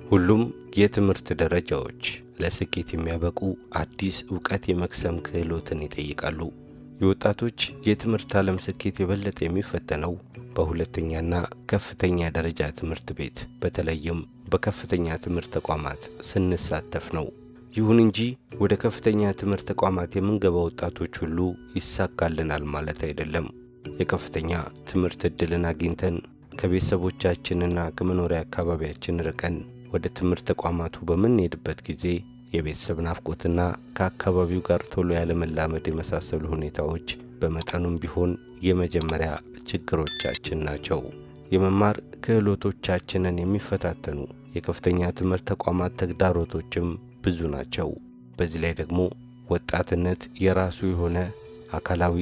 ሁሉም የትምህርት ደረጃዎች ለስኬት የሚያበቁ አዲስ ዕውቀት የመክሰም ክህሎትን ይጠይቃሉ። የወጣቶች የትምህርት ዓለም ስኬት የበለጠ የሚፈተነው በሁለተኛና ከፍተኛ ደረጃ ትምህርት ቤት በተለይም በከፍተኛ ትምህርት ተቋማት ስንሳተፍ ነው። ይሁን እንጂ ወደ ከፍተኛ ትምህርት ተቋማት የምንገባ ወጣቶች ሁሉ ይሳካልናል ማለት አይደለም። የከፍተኛ ትምህርት ዕድልን አግኝተን ከቤተሰቦቻችንና ከመኖሪያ አካባቢያችን ርቀን ወደ ትምህርት ተቋማቱ በምንሄድበት ጊዜ የቤተሰብ ናፍቆትና ከአካባቢው ጋር ቶሎ ያለመላመድ የመሳሰሉ ሁኔታዎች በመጠኑም ቢሆን የመጀመሪያ ችግሮቻችን ናቸው። የመማር ክህሎቶቻችንን የሚፈታተኑ የከፍተኛ ትምህርት ተቋማት ተግዳሮቶችም ብዙ ናቸው። በዚህ ላይ ደግሞ ወጣትነት የራሱ የሆነ አካላዊ፣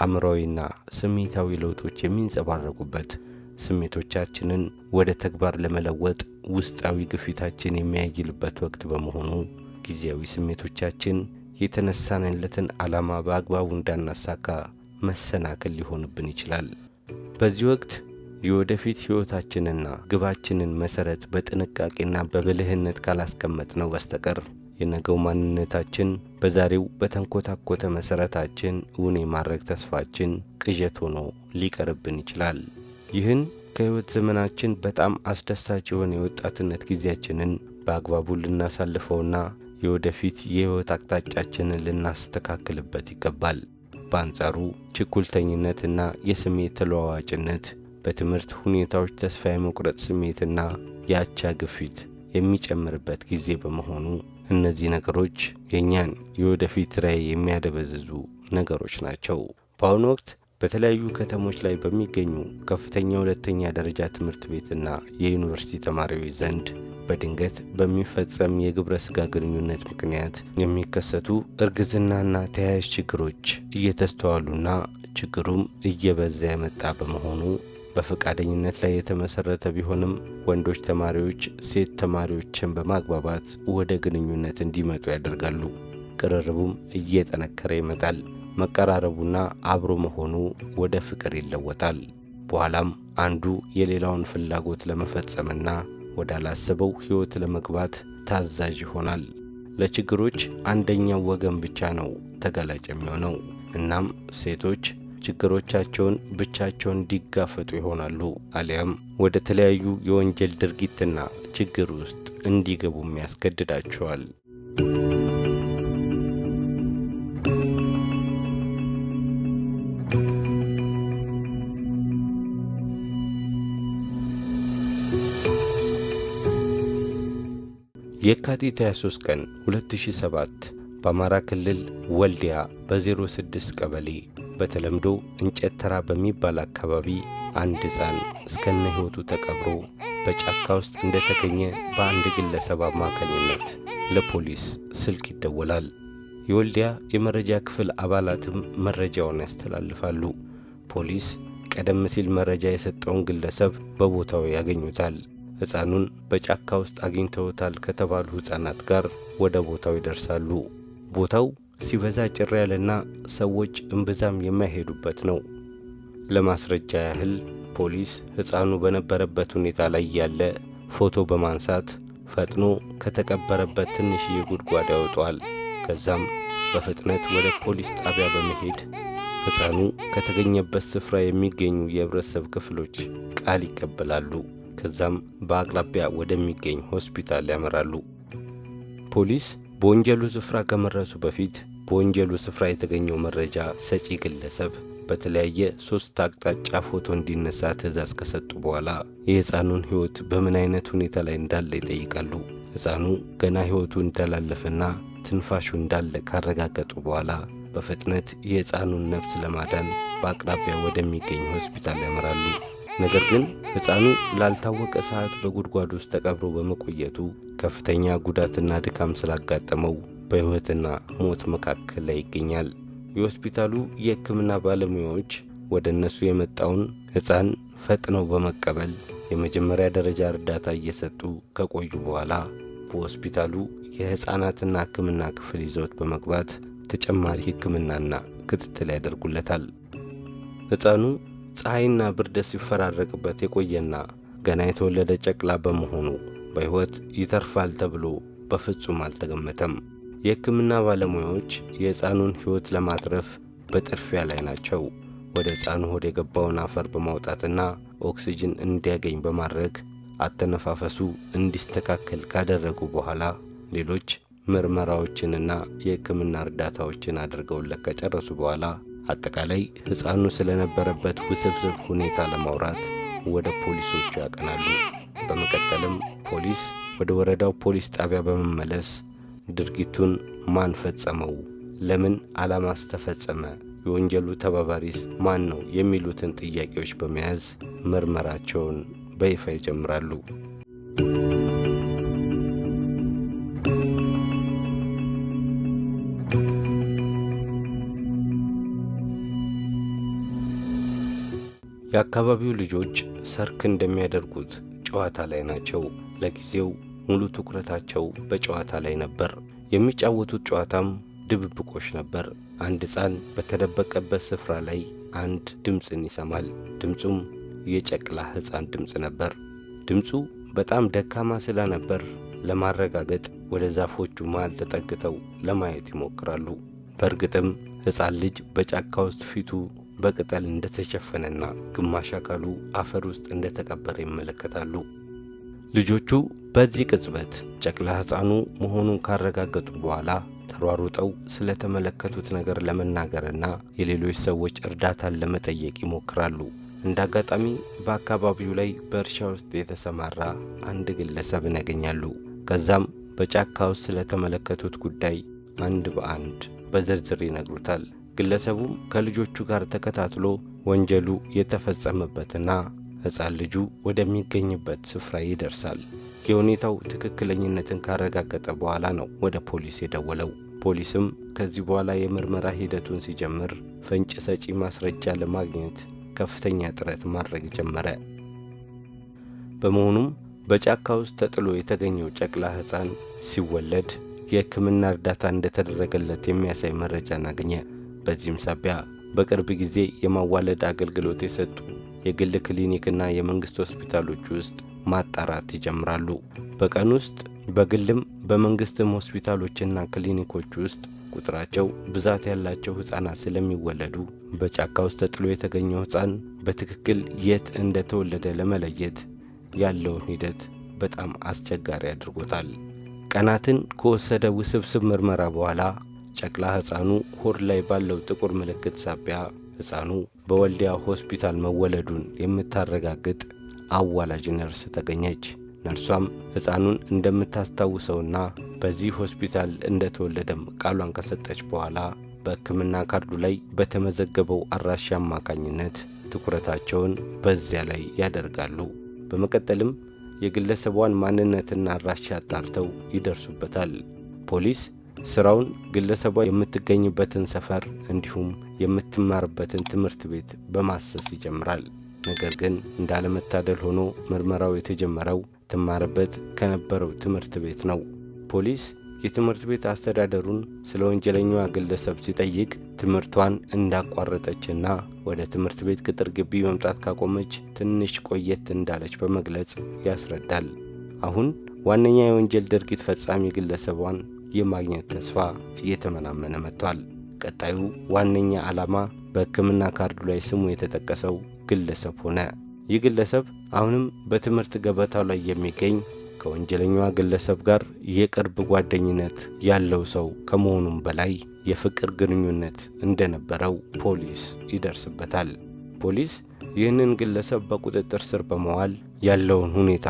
አእምሮአዊና ስሜታዊ ለውጦች የሚንጸባረቁበት፣ ስሜቶቻችንን ወደ ተግባር ለመለወጥ ውስጣዊ ግፊታችን የሚያይልበት ወቅት በመሆኑ ጊዜያዊ ስሜቶቻችን የተነሳንለትን ዓላማ በአግባቡ እንዳናሳካ መሰናክል ሊሆንብን ይችላል። በዚህ ወቅት የወደፊት ሕይወታችንና ግባችንን መሠረት በጥንቃቄና በብልህነት ካላስቀመጥነው በስተቀር የነገው ማንነታችን በዛሬው በተንኮታኮተ መሠረታችን እውን የማድረግ ተስፋችን ቅዠት ሆኖ ሊቀርብን ይችላል። ይህን ከሕይወት ዘመናችን በጣም አስደሳች የሆነ የወጣትነት ጊዜያችንን በአግባቡ ልናሳልፈውና የወደፊት የሕይወት አቅጣጫችንን ልናስተካክልበት ይገባል። በአንጻሩ ችኩልተኝነትና የስሜት ተለዋዋጭነት፣ በትምህርት ሁኔታዎች ተስፋ የመቁረጥ ስሜትና የአቻ ግፊት የሚጨምርበት ጊዜ በመሆኑ እነዚህ ነገሮች የእኛን የወደፊት ራዕይ የሚያደበዝዙ ነገሮች ናቸው። በአሁኑ ወቅት በተለያዩ ከተሞች ላይ በሚገኙ ከፍተኛ ሁለተኛ ደረጃ ትምህርት ቤትና የዩኒቨርሲቲ ተማሪዎች ዘንድ በድንገት በሚፈጸም የግብረ ሥጋ ግንኙነት ምክንያት የሚከሰቱ እርግዝናና ተያያዥ ችግሮች እየተስተዋሉና ችግሩም እየበዛ የመጣ በመሆኑ በፈቃደኝነት ላይ የተመሠረተ ቢሆንም ወንዶች ተማሪዎች ሴት ተማሪዎችን በማግባባት ወደ ግንኙነት እንዲመጡ ያደርጋሉ። ቅርርቡም እየጠነከረ ይመጣል። መቀራረቡና አብሮ መሆኑ ወደ ፍቅር ይለወጣል። በኋላም አንዱ የሌላውን ፍላጎት ለመፈጸምና ወዳላሰበው ሕይወት ለመግባት ታዛዥ ይሆናል። ለችግሮች አንደኛው ወገን ብቻ ነው ተጋላጭ የሚሆነው። እናም ሴቶች ችግሮቻቸውን ብቻቸውን እንዲጋፈጡ ይሆናሉ፣ አሊያም ወደ ተለያዩ የወንጀል ድርጊትና ችግር ውስጥ እንዲገቡም ያስገድዳቸዋል። የካቲት 23 ቀን 2007 በአማራ ክልል ወልዲያ በ06 ቀበሌ በተለምዶ እንጨት ተራ በሚባል አካባቢ አንድ ሕፃን እስከነ ሕይወቱ ተቀብሮ በጫካ ውስጥ እንደተገኘ በአንድ ግለሰብ አማካኝነት ለፖሊስ ስልክ ይደወላል። የወልዲያ የመረጃ ክፍል አባላትም መረጃውን ያስተላልፋሉ። ፖሊስ ቀደም ሲል መረጃ የሰጠውን ግለሰብ በቦታው ያገኙታል። ሕፃኑን በጫካ ውስጥ አግኝተውታል ከተባሉ ሕፃናት ጋር ወደ ቦታው ይደርሳሉ። ቦታው ሲበዛ ጭር ያለና ሰዎች እምብዛም የማይሄዱበት ነው። ለማስረጃ ያህል ፖሊስ ሕፃኑ በነበረበት ሁኔታ ላይ ያለ ፎቶ በማንሳት ፈጥኖ ከተቀበረበት ትንሽዬ ጉድጓድ ያወጣዋል። ከዛም በፍጥነት ወደ ፖሊስ ጣቢያ በመሄድ ሕፃኑ ከተገኘበት ስፍራ የሚገኙ የህብረተሰብ ክፍሎች ቃል ይቀበላሉ። ከዛም በአቅራቢያ ወደሚገኝ ሆስፒታል ያመራሉ። ፖሊስ በወንጀሉ ስፍራ ከመድረሱ በፊት በወንጀሉ ስፍራ የተገኘው መረጃ ሰጪ ግለሰብ በተለያየ 3 አቅጣጫ ፎቶ እንዲነሳ ትዕዛዝ ከሰጡ በኋላ የሕፃኑን ሕይወት በምን አይነት ሁኔታ ላይ እንዳለ ይጠይቃሉ። ሕፃኑ ገና ሕይወቱ እንዳላለፈና ትንፋሹ እንዳለ ካረጋገጡ በኋላ በፍጥነት የሕፃኑን ነፍስ ለማዳን በአቅራቢያ ወደሚገኝ ሆስፒታል ያመራሉ። ነገር ግን ሕፃኑ ላልታወቀ ሰዓት በጉድጓድ ውስጥ ተቀብሮ በመቆየቱ ከፍተኛ ጉዳትና ድካም ስላጋጠመው በሕይወትና ሞት መካከል ላይ ይገኛል። የሆስፒታሉ የሕክምና ባለሙያዎች ወደ እነሱ የመጣውን ሕፃን ፈጥነው በመቀበል የመጀመሪያ ደረጃ እርዳታ እየሰጡ ከቆዩ በኋላ በሆስፒታሉ የሕፃናትና ሕክምና ክፍል ይዘውት በመግባት ተጨማሪ ሕክምናና ክትትል ያደርጉለታል። ሕፃኑ ፀሐይና ብርድ ሲፈራረቅበት የቆየና ገና የተወለደ ጨቅላ በመሆኑ በሕይወት ይተርፋል ተብሎ በፍጹም አልተገመተም። የሕክምና ባለሙያዎች የሕፃኑን ሕይወት ለማትረፍ በጥድፊያ ላይ ናቸው። ወደ ሕፃኑ ሆድ የገባውን አፈር በማውጣትና ኦክሲጅን እንዲያገኝ በማድረግ አተነፋፈሱ እንዲስተካከል ካደረጉ በኋላ ሌሎች ምርመራዎችንና የሕክምና እርዳታዎችን አድርገውለት ከጨረሱ በኋላ አጠቃላይ ሕፃኑ ስለነበረበት ውስብስብ ሁኔታ ለማውራት ወደ ፖሊሶቹ ያቀናሉ። በመቀጠልም ፖሊስ ወደ ወረዳው ፖሊስ ጣቢያ በመመለስ ድርጊቱን ማን ፈጸመው፣ ለምን ዓላማስ ተፈጸመ፣ የወንጀሉ ተባባሪስ ማን ነው የሚሉትን ጥያቄዎች በመያዝ ምርመራቸውን በይፋ ይጀምራሉ። የአካባቢው ልጆች ሰርክ እንደሚያደርጉት ጨዋታ ላይ ናቸው። ለጊዜው ሙሉ ትኩረታቸው በጨዋታ ላይ ነበር። የሚጫወቱት ጨዋታም ድብብቆሽ ነበር። አንድ ሕፃን በተደበቀበት ስፍራ ላይ አንድ ድምፅን ይሰማል። ድምፁም የጨቅላ ሕፃን ድምፅ ነበር። ድምፁ በጣም ደካማ ስለነበር ለማረጋገጥ ወደ ዛፎቹ መሃል ተጠግተው ለማየት ይሞክራሉ። በእርግጥም ሕፃን ልጅ በጫካ ውስጥ ፊቱ በቅጠል እንደተሸፈነና ግማሽ አካሉ አፈር ውስጥ እንደተቀበረ ይመለከታሉ። ልጆቹ በዚህ ቅጽበት ጨቅላ ሕፃኑ መሆኑን ካረጋገጡ በኋላ ተሯሩጠው ስለተመለከቱት ነገር ለመናገርና የሌሎች ሰዎች እርዳታን ለመጠየቅ ይሞክራሉ። እንደ አጋጣሚ በአካባቢው ላይ በእርሻ ውስጥ የተሰማራ አንድ ግለሰብን ያገኛሉ። ከዛም በጫካ ውስጥ ስለተመለከቱት ጉዳይ አንድ በአንድ በዝርዝር ይነግሩታል። ግለሰቡም ከልጆቹ ጋር ተከታትሎ ወንጀሉ የተፈጸመበትና ሕፃን ልጁ ወደሚገኝበት ስፍራ ይደርሳል። የሁኔታው ትክክለኝነትን ካረጋገጠ በኋላ ነው ወደ ፖሊስ የደወለው። ፖሊስም ከዚህ በኋላ የምርመራ ሂደቱን ሲጀምር ፍንጭ ሰጪ ማስረጃ ለማግኘት ከፍተኛ ጥረት ማድረግ ጀመረ። በመሆኑም በጫካ ውስጥ ተጥሎ የተገኘው ጨቅላ ሕፃን ሲወለድ የሕክምና እርዳታ እንደተደረገለት የሚያሳይ መረጃን አገኘ። በዚህም ሳቢያ በቅርብ ጊዜ የማዋለድ አገልግሎት የሰጡ የግል ክሊኒክና የመንግሥት ሆስፒታሎች ውስጥ ማጣራት ይጀምራሉ። በቀን ውስጥ በግልም በመንግሥትም ሆስፒታሎችና ክሊኒኮች ውስጥ ቁጥራቸው ብዛት ያላቸው ሕፃናት ስለሚወለዱ በጫካ ውስጥ ተጥሎ የተገኘው ሕፃን በትክክል የት እንደተወለደ ለመለየት ያለውን ሂደት በጣም አስቸጋሪ አድርጎታል። ቀናትን ከወሰደ ውስብስብ ምርመራ በኋላ ጨቅላ ሕፃኑ ሆድ ላይ ባለው ጥቁር ምልክት ሳቢያ ሕፃኑ በወልዲያ ሆስፒታል መወለዱን የምታረጋግጥ አዋላጅ ነርስ ተገኘች። ነርሷም ሕፃኑን እንደምታስታውሰውና በዚህ ሆስፒታል እንደተወለደም ቃሏን ከሰጠች በኋላ በሕክምና ካርዱ ላይ በተመዘገበው አድራሻ አማካኝነት ትኩረታቸውን በዚያ ላይ ያደርጋሉ። በመቀጠልም የግለሰቧን ማንነትና አድራሻ አጣርተው ይደርሱበታል። ፖሊስ ስራውን ግለሰቧ የምትገኝበትን ሰፈር እንዲሁም የምትማርበትን ትምህርት ቤት በማሰስ ይጀምራል። ነገር ግን እንዳለመታደል ሆኖ ምርመራው የተጀመረው ትማርበት ከነበረው ትምህርት ቤት ነው። ፖሊስ የትምህርት ቤት አስተዳደሩን ስለ ወንጀለኛዋ ግለሰብ ሲጠይቅ ትምህርቷን እንዳቋረጠችና ወደ ትምህርት ቤት ቅጥር ግቢ መምጣት ካቆመች ትንሽ ቆየት እንዳለች በመግለጽ ያስረዳል። አሁን ዋነኛ የወንጀል ድርጊት ፈጻሚ ግለሰቧን የማግኘት ተስፋ እየተመናመነ መጥቷል። ቀጣዩ ዋነኛ ዓላማ በሕክምና ካርዱ ላይ ስሙ የተጠቀሰው ግለሰብ ሆነ። ይህ ግለሰብ አሁንም በትምህርት ገበታው ላይ የሚገኝ ከወንጀለኛዋ ግለሰብ ጋር የቅርብ ጓደኝነት ያለው ሰው ከመሆኑም በላይ የፍቅር ግንኙነት እንደነበረው ፖሊስ ይደርስበታል። ፖሊስ ይህንን ግለሰብ በቁጥጥር ስር በመዋል ያለውን ሁኔታ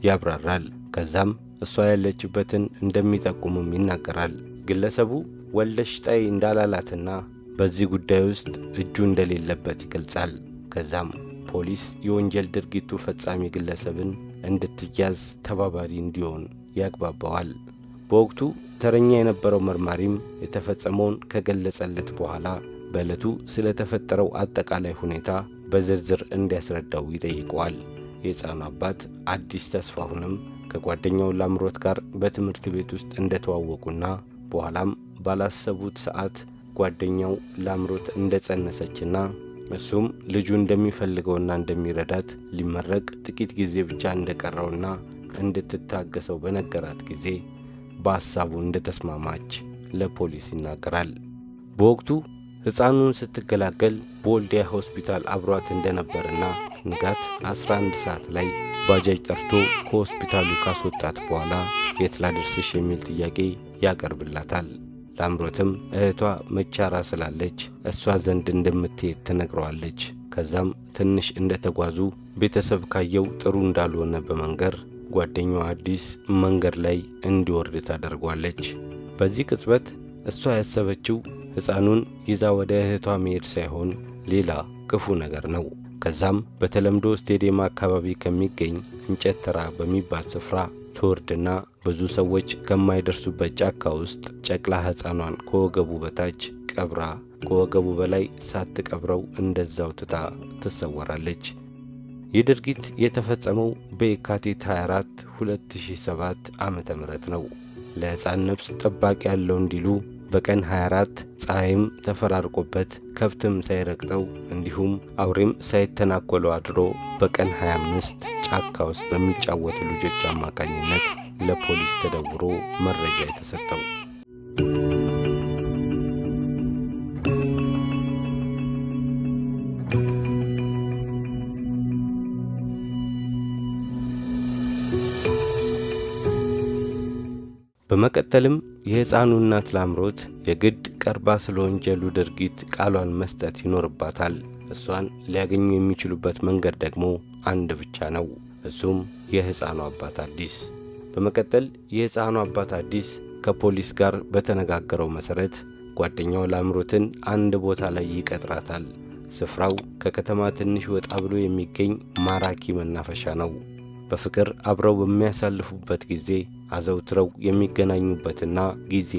ያብራራል። ከዛም እሷ ያለችበትን እንደሚጠቁምም ይናገራል። ግለሰቡ ወለሽ ጣይ እንዳላላትና በዚህ ጉዳይ ውስጥ እጁ እንደሌለበት ይገልጻል። ከዛም ፖሊስ የወንጀል ድርጊቱ ፈጻሚ ግለሰብን እንድትያዝ ተባባሪ እንዲሆን ያግባባዋል። በወቅቱ ተረኛ የነበረው መርማሪም የተፈጸመውን ከገለጸለት በኋላ በዕለቱ ስለተፈጠረው አጠቃላይ ሁኔታ በዝርዝር እንዲያስረዳው ይጠይቀዋል። የሕፃኑ አባት አዲስ ተስፋሁንም ከጓደኛው ላምሮት ጋር በትምህርት ቤት ውስጥ እንደተዋወቁና በኋላም ባላሰቡት ሰዓት ጓደኛው ላምሮት እንደጸነሰችና እሱም ልጁ እንደሚፈልገውና እንደሚረዳት ሊመረቅ ጥቂት ጊዜ ብቻ እንደቀረውና እንድትታገሰው በነገራት ጊዜ በሐሳቡ እንደተስማማች ለፖሊስ ይናገራል። በወቅቱ ሕፃኑን ስትገላገል በወልዲያ ሆስፒታል አብሯት እንደነበርና ንጋት 11 ሰዓት ላይ ባጃጅ ጠርቶ ከሆስፒታሉ ካስወጣት በኋላ የት ላድርስሽ የሚል ጥያቄ ያቀርብላታል። ላምሮትም እህቷ መቻራ ስላለች እሷ ዘንድ እንደምትሄድ ትነግረዋለች። ከዛም ትንሽ እንደተጓዙ ቤተሰብ ካየው ጥሩ እንዳልሆነ በመንገር ጓደኛዋ አዲስ መንገድ ላይ እንዲወርድ ታደርጓለች። በዚህ ቅጽበት እሷ ያሰበችው ሕፃኑን ይዛ ወደ እህቷ መሄድ ሳይሆን ሌላ ክፉ ነገር ነው። ከዛም በተለምዶ ስቴዲየም አካባቢ ከሚገኝ እንጨት ተራ በሚባል ስፍራ ትወርድና ብዙ ሰዎች ከማይደርሱበት ጫካ ውስጥ ጨቅላ ሕፃኗን ከወገቡ በታች ቀብራ ከወገቡ በላይ ሳትቀብረው እንደዛው ትታ ትሰወራለች። ይህ ድርጊት የተፈጸመው በየካቲት 24 2007 ዓመተ ምህረት ነው። ለሕፃን ነፍስ ጠባቂ ያለው እንዲሉ በቀን 24 ፀሐይም ተፈራርቆበት ከብትም ሳይረግጠው እንዲሁም አውሬም ሳይተናኮለው አድሮ በቀን 25 ጫካ ውስጥ በሚጫወቱ ልጆች አማካኝነት ለፖሊስ ተደውሎ መረጃ የተሰጠው። በመቀጠልም የሕፃኑ እናት ላምሮት የግድ ቀርባ ስለ ወንጀሉ ድርጊት ቃሏን መስጠት ይኖርባታል። እሷን ሊያገኙ የሚችሉበት መንገድ ደግሞ አንድ ብቻ ነው። እሱም የሕፃኑ አባት አዲስ። በመቀጠል የሕፃኑ አባት አዲስ ከፖሊስ ጋር በተነጋገረው መሠረት ጓደኛው ላምሮትን አንድ ቦታ ላይ ይቀጥራታል። ስፍራው ከከተማ ትንሽ ወጣ ብሎ የሚገኝ ማራኪ መናፈሻ ነው። በፍቅር አብረው በሚያሳልፉበት ጊዜ አዘውትረው የሚገናኙበትና ጊዜ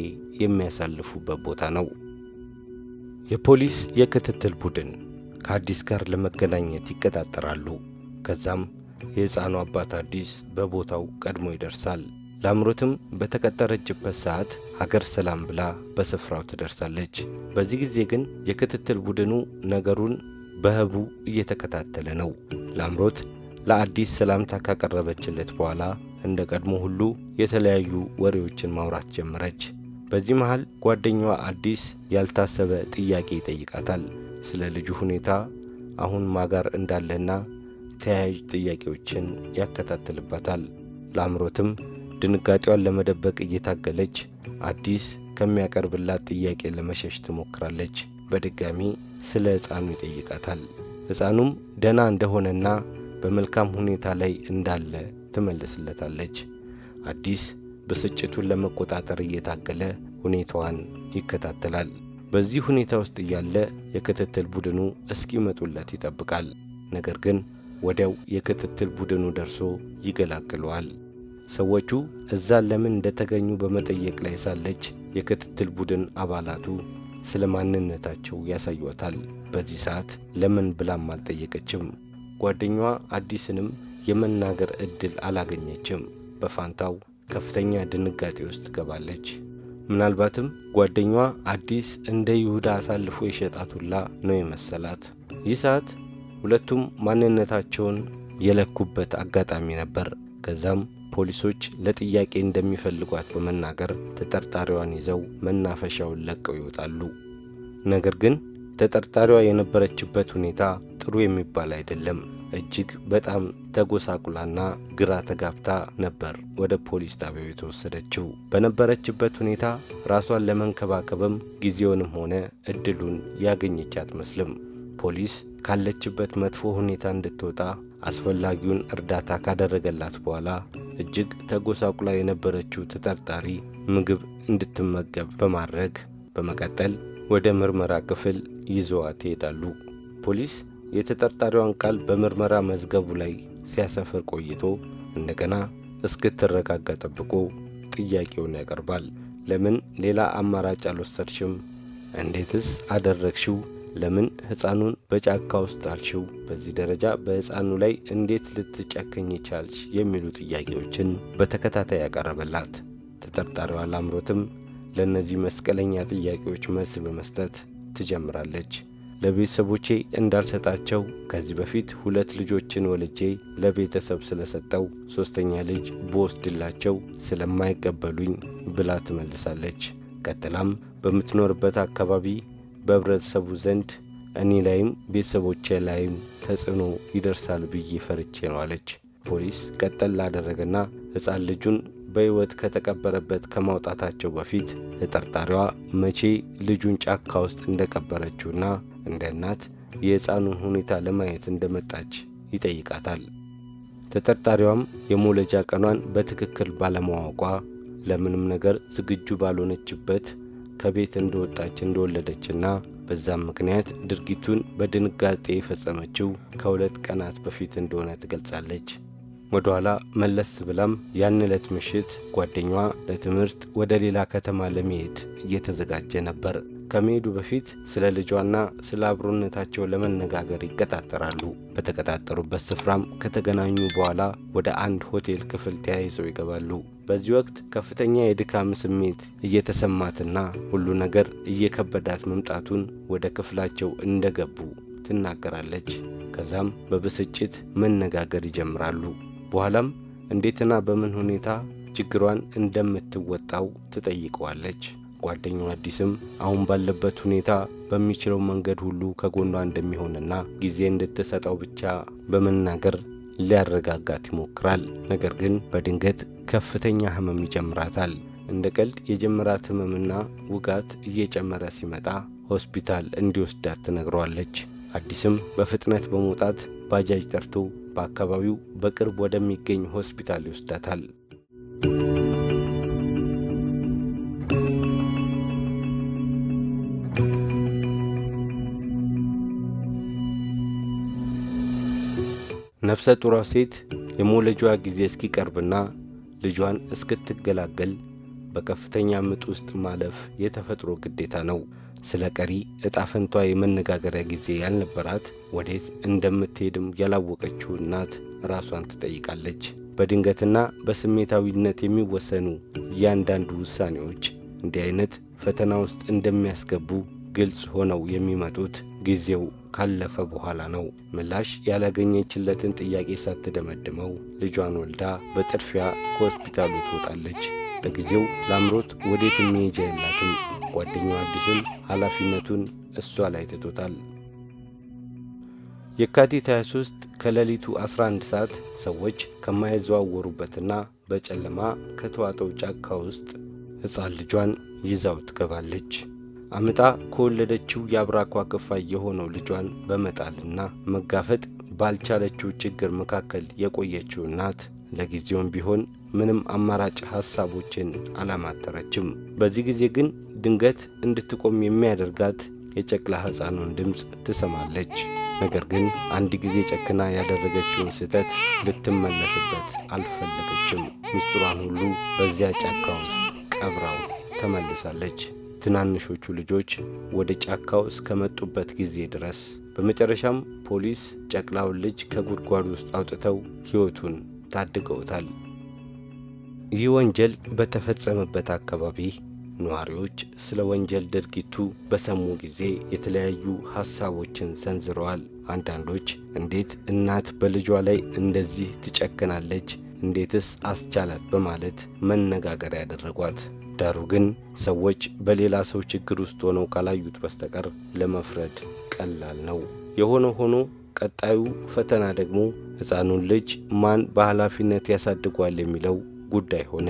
የሚያሳልፉበት ቦታ ነው። የፖሊስ የክትትል ቡድን ከአዲስ ጋር ለመገናኘት ይቀጣጠራሉ። ከዛም የሕፃኑ አባት አዲስ በቦታው ቀድሞ ይደርሳል። ላምሮትም በተቀጠረችበት ሰዓት ሀገር ሰላም ብላ በስፍራው ትደርሳለች። በዚህ ጊዜ ግን የክትትል ቡድኑ ነገሩን በህቡ እየተከታተለ ነው። ላምሮት ለአዲስ ሰላምታ ካቀረበችለት በኋላ እንደ ቀድሞ ሁሉ የተለያዩ ወሬዎችን ማውራት ጀመረች። በዚህ መሃል ጓደኛዋ አዲስ ያልታሰበ ጥያቄ ይጠይቃታል። ስለ ልጁ ሁኔታ አሁን ማጋር እንዳለና ተያያዥ ጥያቄዎችን ያከታትልባታል። ላምሮትም ድንጋጤዋን ለመደበቅ እየታገለች አዲስ ከሚያቀርብላት ጥያቄ ለመሸሽ ትሞክራለች። በድጋሚ ስለ ሕፃኑ ይጠይቃታል። ሕፃኑም ደህና እንደሆነና በመልካም ሁኔታ ላይ እንዳለ ትመልስለታለች። አዲስ ብስጭቱን ለመቆጣጠር እየታገለ ሁኔታዋን ይከታተላል። በዚህ ሁኔታ ውስጥ እያለ የክትትል ቡድኑ እስኪመጡለት ይጠብቃል። ነገር ግን ወዲያው የክትትል ቡድኑ ደርሶ ይገላግለዋል። ሰዎቹ እዛ ለምን እንደተገኙ በመጠየቅ ላይ ሳለች የክትትል ቡድን አባላቱ ስለ ማንነታቸው ያሳዩታል። በዚህ ሰዓት ለምን ብላም አልጠየቀችም። ጓደኛዋ አዲስንም የመናገር ዕድል አላገኘችም። በፋንታው ከፍተኛ ድንጋጤ ውስጥ ትገባለች። ምናልባትም ጓደኛዋ አዲስ እንደ ይሁዳ አሳልፎ የሸጣቱላ ነው የመሰላት። ይህ ሰዓት ሁለቱም ማንነታቸውን የለኩበት አጋጣሚ ነበር። ከዛም ፖሊሶች ለጥያቄ እንደሚፈልጓት በመናገር ተጠርጣሪዋን ይዘው መናፈሻውን ለቀው ይወጣሉ። ነገር ግን ተጠርጣሪዋ የነበረችበት ሁኔታ ጥሩ የሚባል አይደለም። እጅግ በጣም ተጎሳቁላና ግራ ተጋብታ ነበር ወደ ፖሊስ ጣቢያው የተወሰደችው። በነበረችበት ሁኔታ ራሷን ለመንከባከብም ጊዜውንም ሆነ እድሉን ያገኘች አትመስልም። ፖሊስ ካለችበት መጥፎ ሁኔታ እንድትወጣ አስፈላጊውን እርዳታ ካደረገላት በኋላ እጅግ ተጎሳቁላ የነበረችው ተጠርጣሪ ምግብ እንድትመገብ በማድረግ በመቀጠል ወደ ምርመራ ክፍል ይዘዋት ይሄዳሉ። ፖሊስ የተጠርጣሪዋን ቃል በምርመራ መዝገቡ ላይ ሲያሰፍር ቆይቶ እንደገና እስክትረጋጋ ጠብቆ ጥያቄውን ያቀርባል። ለምን ሌላ አማራጭ አልወሰድሽም? እንዴትስ አደረግሽው? ለምን ሕፃኑን በጫካ ውስጥ አልሽው? በዚህ ደረጃ በሕፃኑ ላይ እንዴት ልትጨክኝ ቻልሽ? የሚሉ ጥያቄዎችን በተከታታይ ያቀረበላት ተጠርጣሪዋ ላምሮትም ለእነዚህ መስቀለኛ ጥያቄዎች መልስ በመስጠት ትጀምራለች። ለቤተሰቦቼ እንዳልሰጣቸው ከዚህ በፊት 2 ልጆችን ወልጄ ለቤተሰብ ስለሰጠው 3ኛ ልጅ በወስድላቸው ስለማይቀበሉኝ ብላ ትመልሳለች። ቀጥላም በምትኖርበት አካባቢ በህብረተሰቡ ዘንድ እኔ ላይም ቤተሰቦቼ ላይም ተጽዕኖ ይደርሳል ብዬ ፈርቼ ነው አለች። ፖሊስ ቀጠል ላደረገና ሕፃን ልጁን በሕይወት ከተቀበረበት ከማውጣታቸው በፊት ተጠርጣሪዋ መቼ ልጁን ጫካ ውስጥ እንደቀበረችውና እንደ እናት የሕፃኑን ሁኔታ ለማየት እንደመጣች ይጠይቃታል። ተጠርጣሪዋም የመውለጃ ቀኗን በትክክል ባለማወቋ ለምንም ነገር ዝግጁ ባልሆነችበት ከቤት እንደወጣች እንደወለደችና በዛም ምክንያት ድርጊቱን በድንጋጤ የፈጸመችው ከ2 ቀናት በፊት እንደሆነ ትገልጻለች። ወደ ኋላ መለስ ብላም ያን ዕለት ምሽት ጓደኛዋ ለትምህርት ወደ ሌላ ከተማ ለመሄድ እየተዘጋጀ ነበር። ከመሄዱ በፊት ስለ ልጇና ስለ አብሮነታቸው ለመነጋገር ይቀጣጠራሉ። በተቀጣጠሩበት ስፍራም ከተገናኙ በኋላ ወደ አንድ ሆቴል ክፍል ተያይዘው ይገባሉ። በዚህ ወቅት ከፍተኛ የድካም ስሜት እየተሰማትና ሁሉ ነገር እየከበዳት መምጣቱን ወደ ክፍላቸው እንደገቡ ትናገራለች። ከዛም በብስጭት መነጋገር ይጀምራሉ። በኋላም እንዴትና በምን ሁኔታ ችግሯን እንደምትወጣው ትጠይቀዋለች። ጓደኛው አዲስም አሁን ባለበት ሁኔታ በሚችለው መንገድ ሁሉ ከጎኗ እንደሚሆንና ጊዜ እንድትሰጠው ብቻ በመናገር ሊያረጋጋት ይሞክራል። ነገር ግን በድንገት ከፍተኛ ህመም ይጀምራታል። እንደ ቀልድ የጀመራት ህመምና ውጋት እየጨመረ ሲመጣ ሆስፒታል እንዲወስዳት ትነግረዋለች። አዲስም በፍጥነት በመውጣት ባጃጅ ጠርቶ በአካባቢው በቅርብ ወደሚገኝ ሆስፒታል ይወስዳታል። ነፍሰ ጡሯ ሴት የመውለጃዋ ጊዜ እስኪቀርብና ልጇን እስክትገላገል በከፍተኛ ምጥ ውስጥ ማለፍ የተፈጥሮ ግዴታ ነው። ስለ ቀሪ ዕጣ ፈንቷ የመነጋገሪያ ጊዜ ያልነበራት ወዴት እንደምትሄድም ያላወቀችው እናት ራሷን ትጠይቃለች። በድንገትና በስሜታዊነት የሚወሰኑ እያንዳንዱ ውሳኔዎች እንዲህ አይነት ፈተና ውስጥ እንደሚያስገቡ ግልጽ ሆነው የሚመጡት ጊዜው ካለፈ በኋላ ነው። ምላሽ ያላገኘችለትን ጥያቄ ሳትደመድመው ልጇን ወልዳ በጥድፊያ ከሆስፒታሉ ትወጣለች። ለጊዜው ላምሮት ወዴት መሄጃ የላትም። ጓደኛዋ አዲስም ኃላፊነቱን እሷ ላይ ትቶታል። የካቲት 23 ከሌሊቱ 11 ሰዓት ሰዎች ከማይዘዋወሩበትና በጨለማ ከተዋጠው ጫካ ውስጥ ሕፃን ልጇን ይዛው ትገባለች። አምጣ ከወለደችው የአብራኳ ክፋይ የሆነው ልጇን በመጣልና መጋፈጥ ባልቻለችው ችግር መካከል የቆየችው እናት ለጊዜውም ቢሆን ምንም አማራጭ ሐሳቦችን አላማተረችም። በዚህ ጊዜ ግን ድንገት እንድትቆም የሚያደርጋት የጨቅላ ሕፃኑን ድምፅ ትሰማለች። ነገር ግን አንድ ጊዜ ጨክና ያደረገችውን ስህተት ልትመለስበት አልፈለገችም። ሚስጥሯን ሁሉ በዚያ ጫካ ውስጥ ቀብራው ተመልሳለች። ትናንሾቹ ልጆች ወደ ጫካው እስከመጡበት ጊዜ ድረስ። በመጨረሻም ፖሊስ ጨቅላውን ልጅ ከጉድጓዱ ውስጥ አውጥተው ሕይወቱን ታድገውታል። ይህ ወንጀል በተፈጸመበት አካባቢ ነዋሪዎች ስለ ወንጀል ድርጊቱ በሰሙ ጊዜ የተለያዩ ሐሳቦችን ሰንዝረዋል። አንዳንዶች እንዴት እናት በልጇ ላይ እንደዚህ ትጨክናለች? እንዴትስ አስቻላት? በማለት መነጋገር ያደረጓት። ዳሩ ግን ሰዎች በሌላ ሰው ችግር ውስጥ ሆነው ካላዩት በስተቀር ለመፍረድ ቀላል ነው። የሆነ ሆኖ ቀጣዩ ፈተና ደግሞ ሕፃኑን ልጅ ማን በኃላፊነት ያሳድጓል የሚለው ጉዳይ ሆነ።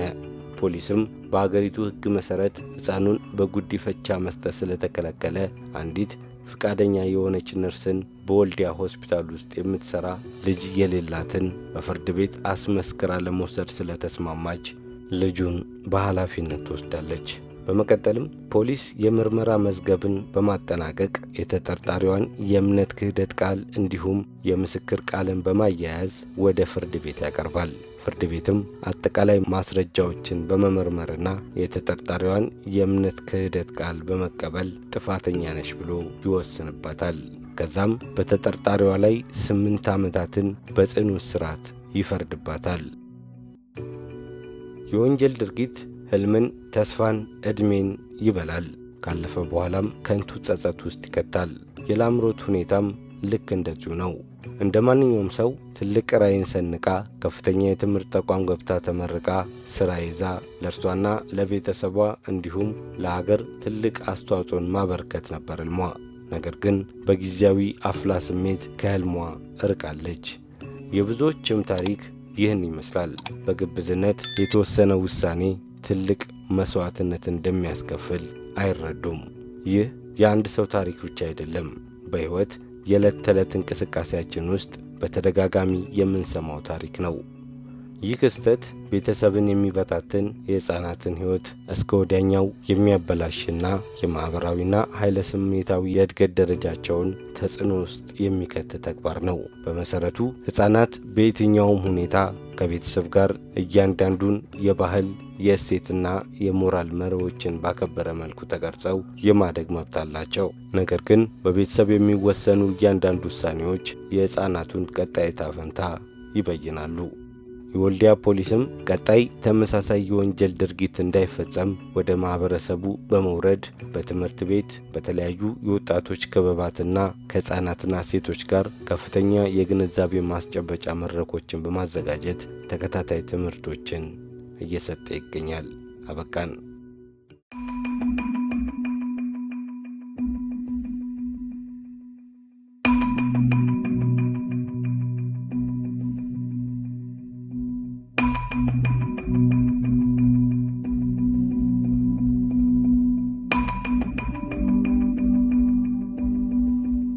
ፖሊስም በአገሪቱ ሕግ መሠረት ሕፃኑን በጉዲፈቻ መስጠት ስለተከለከለ አንዲት ፍቃደኛ የሆነች ነርስን በወልዲያ ሆስፒታል ውስጥ የምትሠራ ልጅ የሌላትን በፍርድ ቤት አስመስክራ ለመውሰድ ስለተስማማች ልጁን በኃላፊነት ትወስዳለች። በመቀጠልም ፖሊስ የምርመራ መዝገብን በማጠናቀቅ የተጠርጣሪዋን የእምነት ክህደት ቃል እንዲሁም የምስክር ቃልን በማያያዝ ወደ ፍርድ ቤት ያቀርባል። ፍርድ ቤትም አጠቃላይ ማስረጃዎችን በመመርመርና የተጠርጣሪዋን የእምነት ክህደት ቃል በመቀበል ጥፋተኛ ነሽ ብሎ ይወስንባታል። ከዛም በተጠርጣሪዋ ላይ 8 ዓመታትን በጽኑ እስራት ይፈርድባታል። የወንጀል ድርጊት ሕልምን፣ ተስፋን፣ ዕድሜን ይበላል። ካለፈ በኋላም ከንቱ ጸጸት ውስጥ ይከታል። የላምሮት ሁኔታም ልክ እንደዚሁ ነው። እንደ ማንኛውም ሰው ትልቅ ራዕይን ሰንቃ ከፍተኛ የትምህርት ተቋም ገብታ ተመርቃ ሥራ ይዛ ለእርሷና ለቤተሰቧ እንዲሁም ለሀገር ትልቅ አስተዋጽኦን ማበርከት ነበር ሕልሟ። ነገር ግን በጊዜያዊ አፍላ ስሜት ከሕልሟ እርቃለች። የብዙዎችም ታሪክ ይህን ይመስላል። በግብዝነት የተወሰነ ውሳኔ ትልቅ መሥዋዕትነት እንደሚያስከፍል አይረዱም። ይህ የአንድ ሰው ታሪክ ብቻ አይደለም። በሕይወት የዕለት ተዕለት እንቅስቃሴያችን ውስጥ በተደጋጋሚ የምንሰማው ታሪክ ነው። ይህ ክስተት ቤተሰብን የሚበታትን፣ የሕፃናትን ሕይወት እስከ ወዲያኛው የሚያበላሽና የማኅበራዊና ኃይለ ስሜታዊ የእድገት ደረጃቸውን ተጽዕኖ ውስጥ የሚከት ተግባር ነው። በመሠረቱ ሕፃናት በየትኛውም ሁኔታ ከቤተሰብ ጋር እያንዳንዱን የባህል የእሴትና የሞራል መርሆችን ባከበረ መልኩ ተቀርጸው የማደግ መብት አላቸው። ነገር ግን በቤተሰብ የሚወሰኑ እያንዳንዱ ውሳኔዎች የሕፃናቱን ቀጣይ ዕጣ ፈንታ ይበይናሉ። የወልዲያ ፖሊስም ቀጣይ ተመሳሳይ የወንጀል ድርጊት እንዳይፈጸም ወደ ማኅበረሰቡ በመውረድ በትምህርት ቤት በተለያዩ የወጣቶች ክበባትና ከሕፃናትና ሴቶች ጋር ከፍተኛ የግንዛቤ ማስጨበጫ መድረኮችን በማዘጋጀት ተከታታይ ትምህርቶችን እየሰጠ ይገኛል። አበቃን።